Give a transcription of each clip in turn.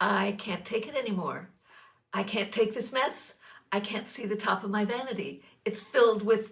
I can't take it anymore. I can't take this mess. I can't see the top of my vanity. It's filled with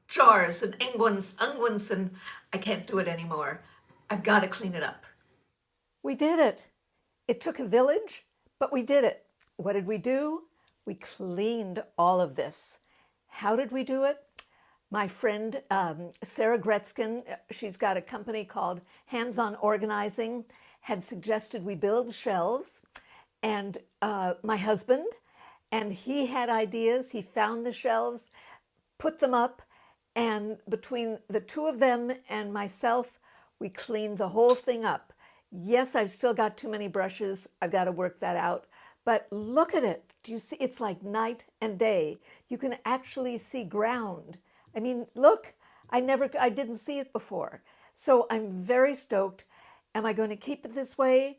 jars and unguents, and I can't do it anymore. I've got to clean it up. We did it. It took a village, but we did it. What did we do? We cleaned all of this. How did we do it? My friend Sarah Gretzkin, she's got a company called Hands On Organizing, had suggested we build shelves. And my husband, and he had ideas. He found the shelves, put them up, and between the two of them and myself, we cleaned the whole thing up. Yes, I've still got too many brushes. I've got to work that out. But look at it. Do you see? It's like night and day. You can actually see ground. I mean, look, I didn't see it before. So I'm very stoked. Am I going to keep it this way?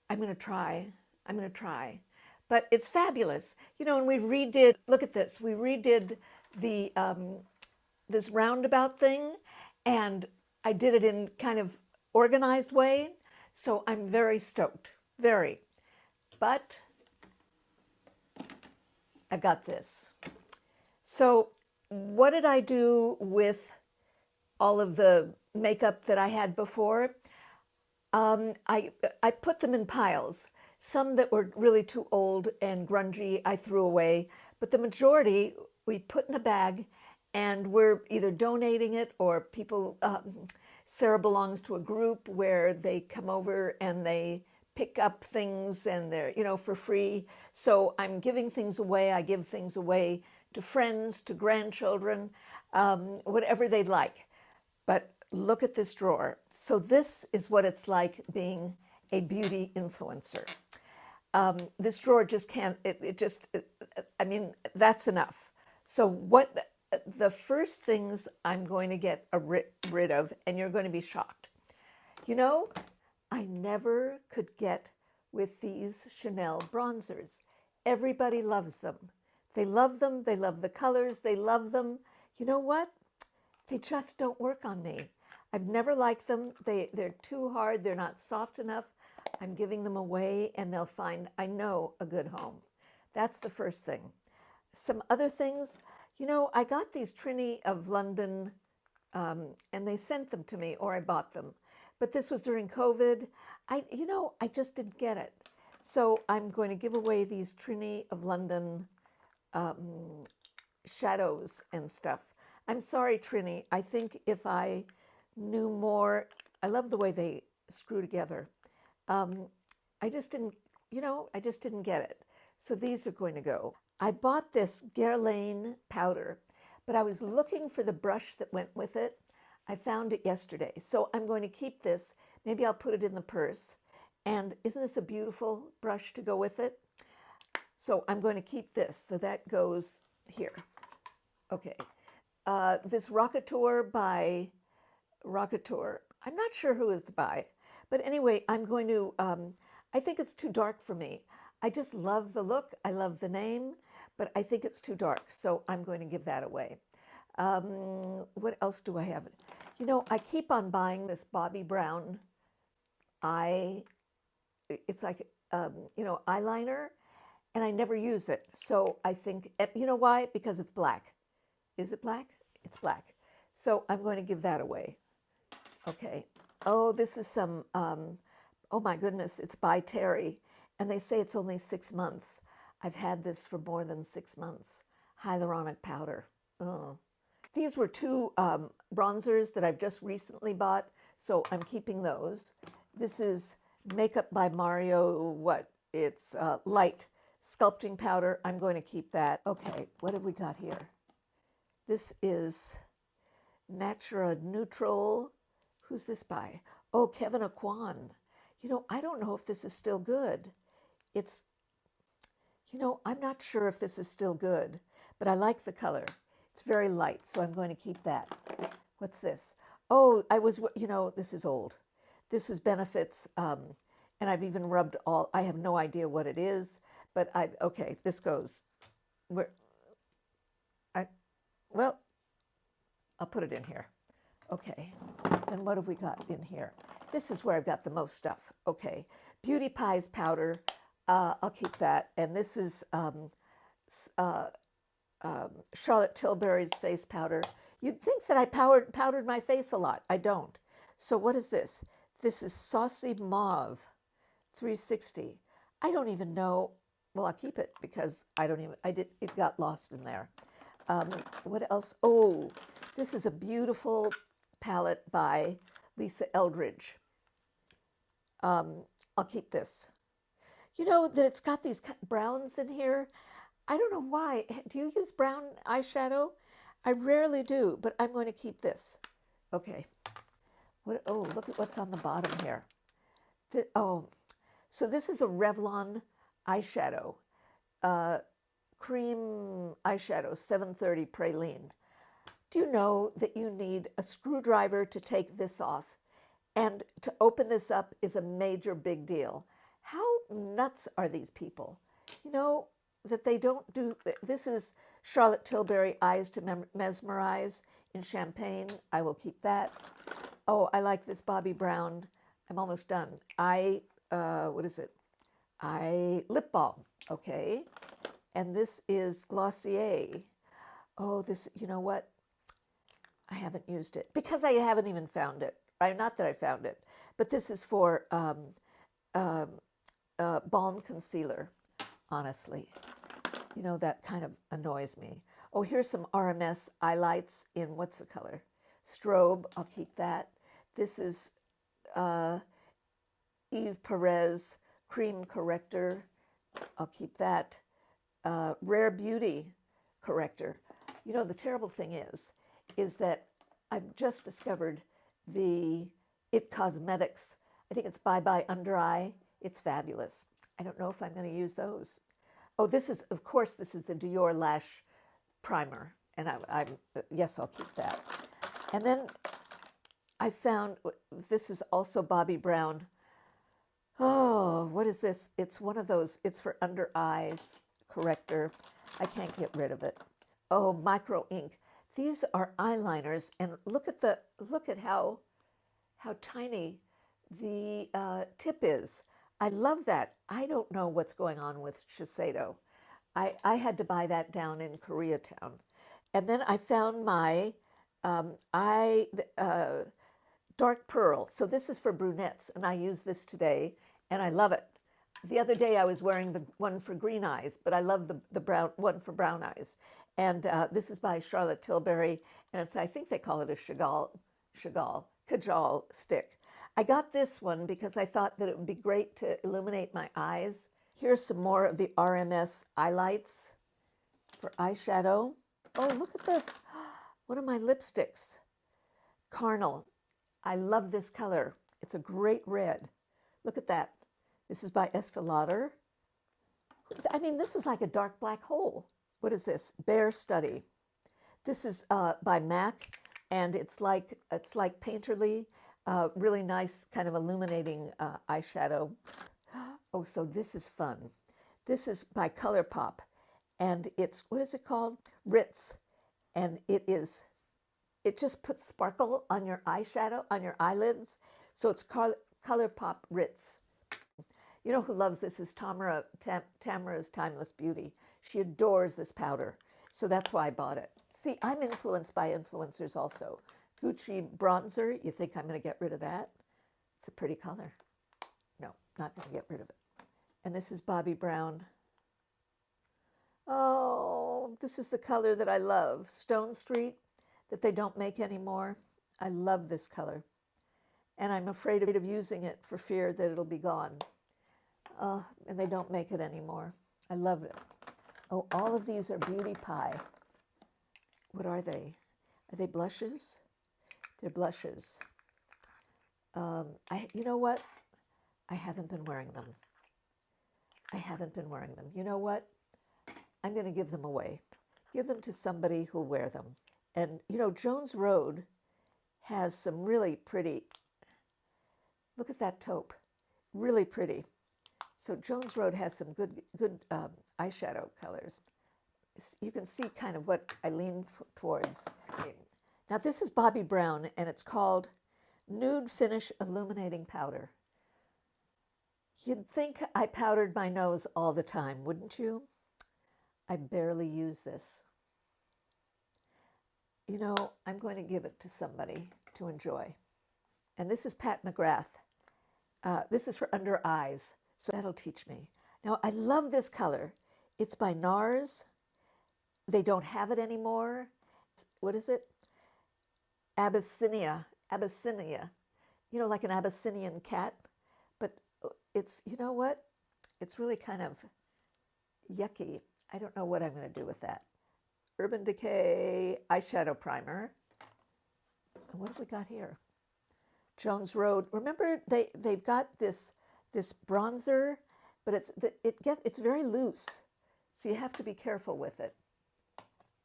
I'm going to try. I'm going to try. But it's fabulous. You know, and we redid, look at this, we redid the this roundabout thing, and I did it in kind of organized way. So I'm very stoked, very. But I've got this. So what did I do with all of the makeup that I had before? I put them in piles. Some that were really too old and grungy, I threw away. But the majority we put in a bag, and we're either donating it or people. Sarah belongs to a group where they come over and they pick up things, and they're, you know, for free. So I'm giving things away. I give things away to friends, to grandchildren, whatever they'd like. But look at this drawer. So this is what it's like being a beauty influencer. This drawer just can't, I mean, that's enough. So what the first things I'm going to get rid of, and you're going to be shocked. You know, I never could get with these Chanel bronzers. Everybody loves them. They love them. They love the colors. They love them. You know what? They just don't work on me. I've never liked them. They're too hard. They're not soft enough. I'm giving them away, and they'll find, I know, a good home. That's the first thing. Some other things, you know, I got these Trinity of London, and they sent them to me, or I bought them. But this was during COVID. I just didn't get it. So I'm going to give away these Trinity of London shadows and stuff. I'm sorry, Trini. I think if I knew more, I love the way they screw together. I just didn't, I just didn't get it. So these are going to go. I bought this Guerlain powder, but I was looking for the brush that went with it. I found it yesterday. So I'm going to keep this. Maybe I'll put it in the purse. And isn't this a beautiful brush to go with it? So I'm going to keep this. So that goes here. Okay. This Rockateur by Rockateur. I'm not sure who is by. But anyway, I'm going to, I think it's too dark for me. I just love the look. I love the name, but I think it's too dark. So I'm going to give that away. What else do I have? You know, I keep on buying this Bobbi Brown it's like, eyeliner, and I never use it. So I think, you know why? Because it's black. Is it black? It's black. So I'm going to give that away. Okay. Oh, this is some, oh my goodness, it's by Terry. And they say it's only 6 months. I've had this for more than 6 months. Hyaluronic powder. Oh. These were two bronzers that I've just recently bought, so I'm keeping those. This is Makeup by Mario, it's light sculpting powder. I'm going to keep that. Okay, what have we got here? This is Natura Neutral. Who's this by? Oh, Kevin Aquan. You know, I don't know if this is still good. It's, I'm not sure if this is still good, but I like the color. It's very light, so I'm going to keep that. What's this? Oh, this is old. This is Benefits, and I've even rubbed I have no idea what it is, but okay, this goes. I'll put it in here. Okay, then what have we got in here? This is where I've got the most stuff. Okay, Beauty Pies powder. I'll keep that. And this is Charlotte Tilbury's face powder. You'd think that I powdered my face a lot. I don't. So what is this? This is Saucy Mauve 360. I don't even know. Well, I'll keep it because it got lost in there. What else? Oh, this is a beautiful palette by Lisa Eldridge. I'll keep this. You know that it's got these browns in here. I don't know why. Do you use brown eyeshadow? I rarely do, but I'm going to keep this. Okay. Oh, look at what's on the bottom here. So this is a Revlon eyeshadow. Cream eyeshadow, 730 Praline. Do you know that you need a screwdriver to take this off? And to open this up is a major big deal. How nuts are these people? You know, that they don't do, this is Charlotte Tilbury Eyes to Mesmerize in Champagne. I will keep that. Oh, I like this Bobbi Brown. I'm almost done. What is it? Lip balm, okay. And this is Glossier. Oh, this, you know what? I haven't used it because I haven't even found it. Not that I found it, but this is for balm concealer, honestly. You know, that kind of annoys me. Oh, here's some RMS eyelights in, what's the color? Strobe, I'll keep that. This is Eve Perez Cream Corrector. I'll keep that. Rare Beauty Corrector. You know, the terrible thing is that I've just discovered the It Cosmetics. I think it's Bye Bye Under Eye. It's fabulous. I don't know if I'm going to use those. Oh, this is, of course, this is the Dior Lash Primer. And yes, I'll keep that. And then I found, this is also Bobbi Brown. Oh, what is this? It's one of those, it's for under eyes corrector. I can't get rid of it. Oh, micro ink. These are eyeliners, and look at how tiny the tip is. I love that. I don't know what's going on with Shiseido. I had to buy that down in Koreatown. And then I found my dark pearl. So this is for brunettes, and I use this today, and I love it. The other day I was wearing the one for green eyes, but I love the brown one for brown eyes. And this is by Charlotte Tilbury, and it's, I think they call it a Kajal stick. I got this one because I thought that it would be great to illuminate my eyes. Here's some more of the RMS highlights for eyeshadow. Oh, look at this. One of my lipsticks. Carnal. I love this color. It's a great red. Look at that. This is by Estee Lauder. I mean, this is like a dark black hole. What is this? Bear Study. This is by MAC, and it's like Painterly. Really nice kind of illuminating eyeshadow. Oh, so this is fun. This is by ColourPop, and it's, what is it called? Ritz. And it just puts sparkle on your eyeshadow, on your eyelids. So it's ColourPop Ritz. You know who loves this is Tamara's Timeless Beauty. She adores this powder. So that's why I bought it. See, I'm influenced by influencers also. Gucci bronzer, you think I'm going to get rid of that? It's a pretty color. No, not going to get rid of it. And this is Bobbi Brown. Oh, this is the color that I love. Stone Street, that they don't make anymore. I love this color. And I'm afraid of using it for fear that it'll be gone. And they don't make it anymore. I love it. Oh, all of these are Beauty Pie. What are they? Are they blushes? They're blushes. You know what? I haven't been wearing them. I haven't been wearing them. You know what? I'm going to give them away. Give them to somebody who'll wear them. And, you know, Jones Road has some really pretty, look at that taupe. Really pretty. So Jones Road has some good eyeshadow colors. You can see kind of what I lean towards. Now this is Bobbi Brown, and it's called Nude Finish Illuminating Powder. You'd think I powdered my nose all the time, wouldn't you? I barely use this. You know, I'm going to give it to somebody to enjoy. And this is Pat McGrath. This is for under eyes, so that'll teach me. Now, I love this color. It's by NARS. They don't have it anymore. What is it? Abyssinia. Abyssinia. You know, like an Abyssinian cat. But it's, you know what? It's really kind of yucky. I don't know what I'm going to do with that. Urban Decay eyeshadow primer. And what have we got here? Jones Road. Remember, they've got this bronzer, but it's very loose, so you have to be careful with it.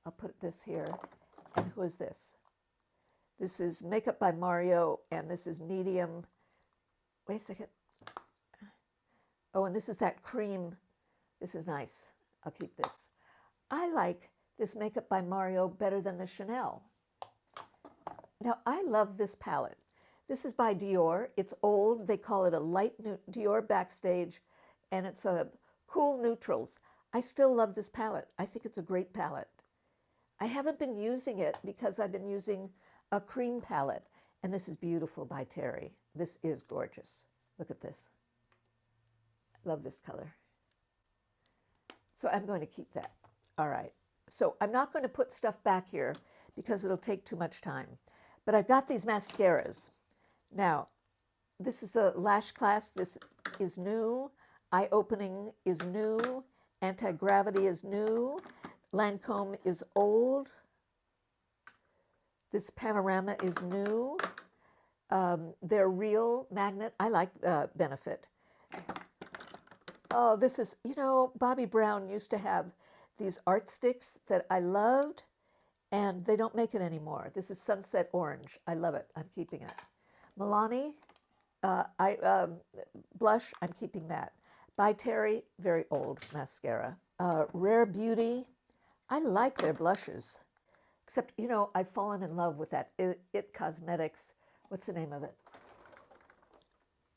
I'll put this here. And who is this? This is Makeup by Mario, and this is medium. Wait a second. Oh, and this is that cream. This is nice. I'll keep this. I like this Makeup by Mario better than the Chanel. Now, I love this palette. This is by Dior. It's old. They call it a light Dior Backstage, and it's a cool neutrals. I still love this palette. I think it's a great palette. I haven't been using it because I've been using a cream palette, and this is beautiful by Terry. This is gorgeous. Look at this. Love this color. So I'm going to keep that. All right. So I'm not going to put stuff back here because it'll take too much time. But I've got these mascaras. Now, this is the Lash Class. This is new. Eye Opening is new. Anti-Gravity is new. Lancome is old. This Panorama is new. They're real magnet. I like Benefit. Oh, this is, you know, Bobbi Brown used to have these art sticks that I loved, and they don't make it anymore. This is Sunset Orange. I love it. I'm keeping it. Milani, blush, I'm keeping that. By Terry, very old mascara. Rare Beauty, I like their blushes. Except, you know, I've fallen in love with that It Cosmetics. What's the name of it?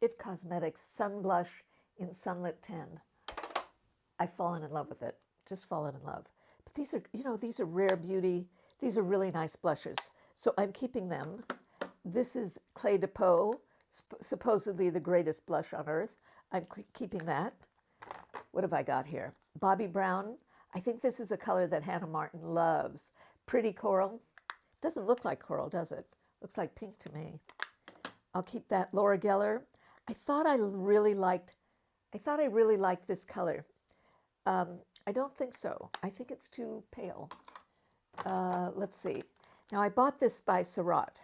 It Cosmetics Sun Blush in Sunlit 10. I've fallen in love with it. Just fallen in love. But these are, you know, these are Rare Beauty. These are really nice blushes. So I'm keeping them. This is Clé de Peau, supposedly the greatest blush on earth. I'm keeping that. What have I got here? Bobbi Brown. I think this is a color that Hannah Martin loves. Pretty Coral. Doesn't look like coral, does it? Looks like pink to me. I'll keep that. Laura Geller. I thought I really liked this color. I don't think so. I think it's too pale. Let's see. Now I bought this by Surratt.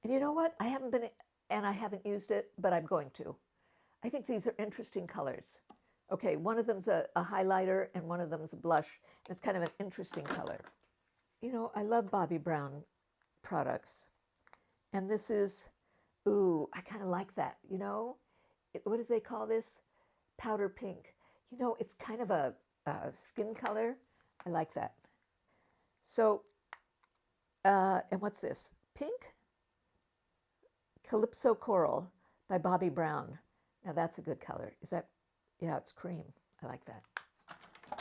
And you know what? I haven't used it, but I'm going to. I think these are interesting colors. Okay, one of them's a highlighter and one of them's a blush. It's kind of an interesting color. You know, I love Bobbi Brown products. And this is, ooh, I kind of like that, you know? What do they call this? Powder pink. You know, it's kind of a skin color. I like that. So, and what's this? Pink? Calypso Coral by Bobbi Brown. Now that's a good color. Is that, yeah, it's cream. I like that.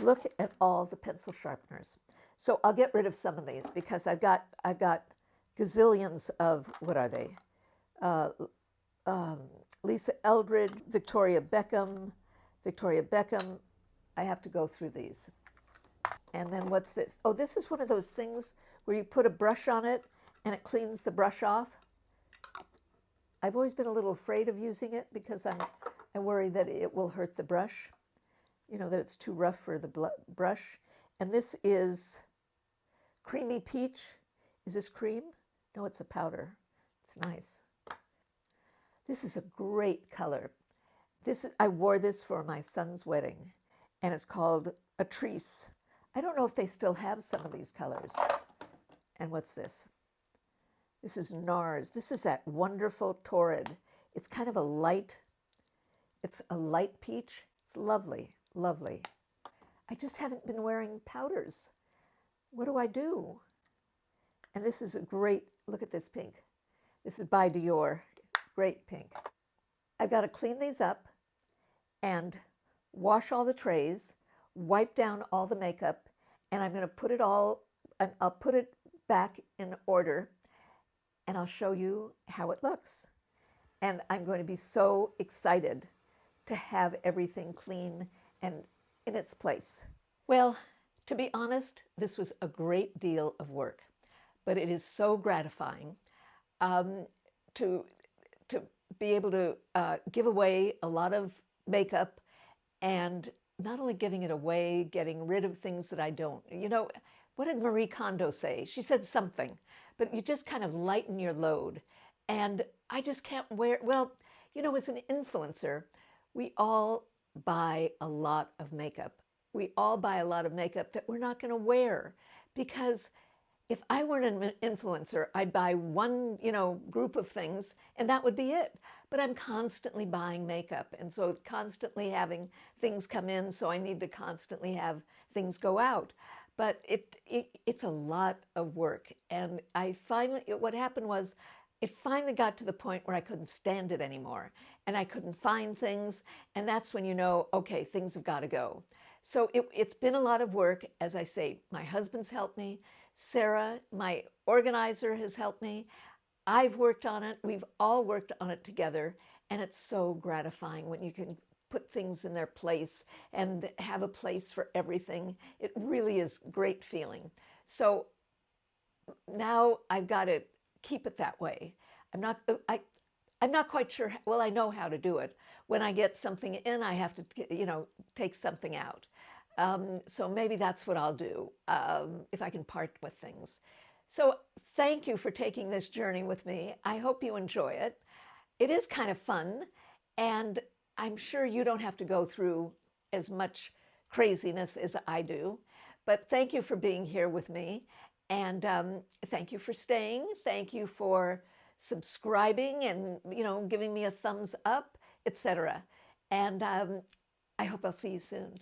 Look at all the pencil sharpeners. So I'll get rid of some of these because I've got gazillions of, what are they? Lisa Eldridge, Victoria Beckham. I have to go through these. And then what's this? Oh, this is one of those things where you put a brush on it and it cleans the brush off. I've always been a little afraid of using it because I worry that it will hurt the brush, you know, that it's too rough for the brush. And this is Creamy Peach. Is this cream? No, it's a powder. It's nice. This is a great color. I wore this for my son's wedding, and it's called Atrice. I don't know if they still have some of these colors. And what's this? This is NARS. This is that wonderful Torrid. It's kind of a light peach. It's lovely, lovely. I just haven't been wearing powders. What do I do? And this is a great, look at this pink. This is by Dior. Great pink. I've got to clean these up, and wash all the trays, wipe down all the makeup, and I'm going to put it all, I'll put it back in order, and I'll show you how it looks. And I'm going to be so excited to have everything clean and in its place. Well, to be honest, this was a great deal of work, but it is so gratifying to be able to give away a lot of makeup, and not only giving it away, getting rid of things that I don't. You know, what did Marie Kondo say? She said something, but you just kind of lighten your load. And I just can't wear, well, you know, as an influencer, we all buy a lot of makeup. We all buy a lot of makeup that we're not going to wear, because if I weren't an influencer, I'd buy one, group of things and that would be it. But I'm constantly buying makeup, and so constantly having things come in, so I need to constantly have things go out. But it's a lot of work, and what happened was, it finally got to the point where I couldn't stand it anymore, and I couldn't find things, and that's when you know, okay, things have got to go. So it's been a lot of work. As I say, my husband's helped me. Sarah, my organizer, has helped me. I've worked on it. We've all worked on it together. And it's so gratifying when you can put things in their place and have a place for everything. It really is a great feeling. So now I've got to keep it that way. I'm not quite sure. Well, I know how to do it. When I get something in, I have to, take something out. So maybe that's what I'll do, if I can part with things. So thank you for taking this journey with me. I hope you enjoy it. It is kind of fun, and I'm sure you don't have to go through as much craziness as I do. But thank you for being here with me, and thank you for staying. Thank you for subscribing and giving me a thumbs up, etc. And I hope I'll see you soon.